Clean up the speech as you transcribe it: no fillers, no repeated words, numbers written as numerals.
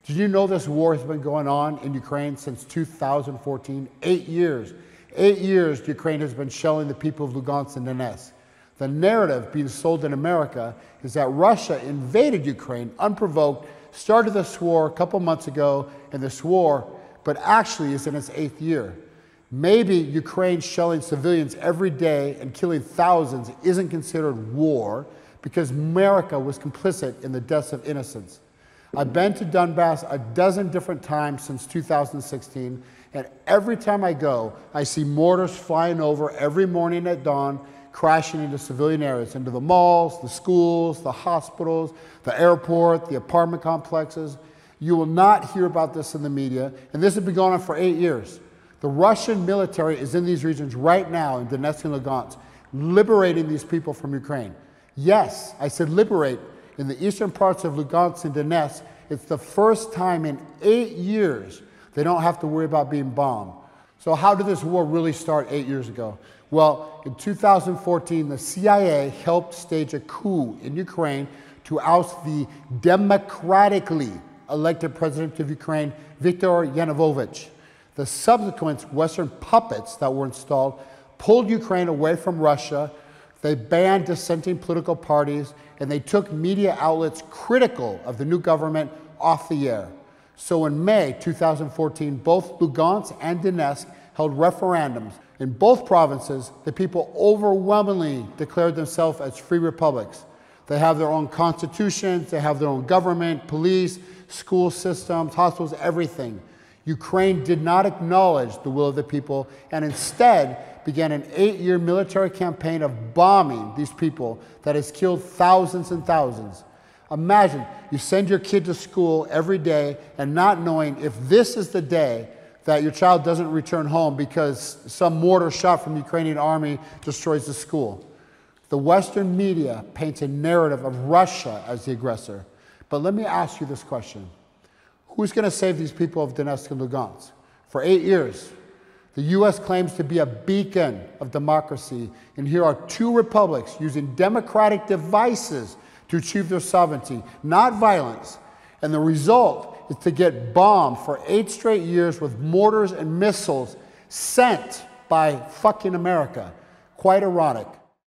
Did you know this war has been going on in Ukraine since 2014? 8 years. 8 years Ukraine has been shelling the people of Lugansk and Donetsk. The narrative being sold in America is that Russia invaded Ukraine unprovoked, started this war a couple months ago, and this war, but actually is in its 8th year. Maybe Ukraine shelling civilians every day and killing thousands isn't considered war because America was complicit in the deaths of innocents. I've been to Donbass a dozen different times since 2016, and every time I go, I see mortars flying over every morning at dawn, crashing into civilian areas, into the malls, the schools, the hospitals, the airport, the apartment complexes. You will not hear about this in the media, and this has been going on for 8 years. The Russian military is in these regions right now in Donetsk and Lugansk, liberating these people from Ukraine. Yes, I said liberate. In the eastern parts of Lugansk and Donetsk, it's the first time in 8 years they don't have to worry about being bombed. So how did this war really start 8 years ago? Well, in 2014, the CIA helped stage a coup in Ukraine to oust the democratically elected president of Ukraine, Viktor Yanukovych. The subsequent Western puppets that were installed pulled Ukraine away from Russia. They banned dissenting political parties, and they took media outlets critical of the new government off the air. So in May 2014, both Lugansk and Donetsk held referendums. In both provinces, the people overwhelmingly declared themselves as free republics. They have their own constitutions, they have their own government, police, school systems, hospitals, everything. Ukraine did not acknowledge the will of the people and instead began an 8-year military campaign of bombing these people that has killed thousands and thousands. Imagine you send your kid to school every day and not knowing if this is the day that your child doesn't return home because some mortar shot from the Ukrainian army destroys the school. The Western media paints a narrative of Russia as the aggressor. But let me ask you this question. Who's going to save these people of Donetsk and Lugansk? For 8 years, the U.S. claims to be a beacon of democracy, and here are 2 republics using democratic devices to achieve their sovereignty, not violence. And the result is to get bombed for 8 straight years with mortars and missiles sent by fucking America. Quite ironic.